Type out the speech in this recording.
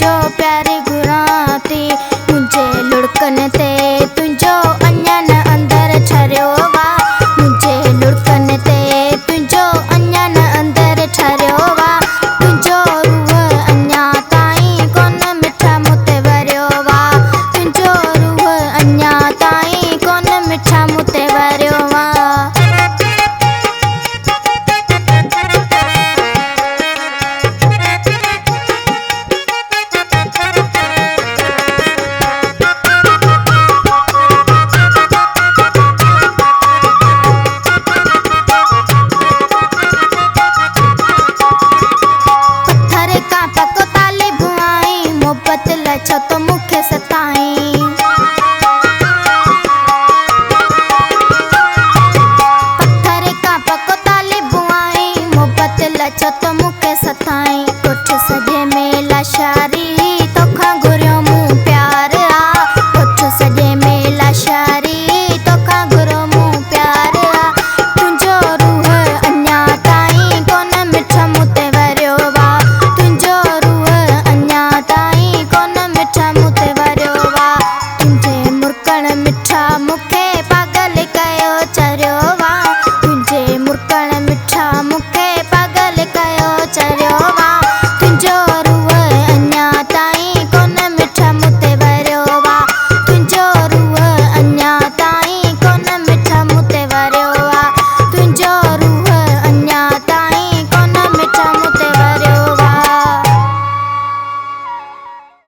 तुंहिंजो प्यार घुरां थी मुंहिंजे लुड़कनि ते तुंहिंजो अञा न अंदरि ठरियो वा मुंहिंजे लुड़कनि ते तुंहिंजो अञा न अंदरि ठरियो वा तुंहिंजो रूह अञा ताईं कोन मिठा मूं ते वरियो वा तुंहिंजो रूह अञा ताईं कोन मिठा मूं ते वरियो वा मोहब्बत लछो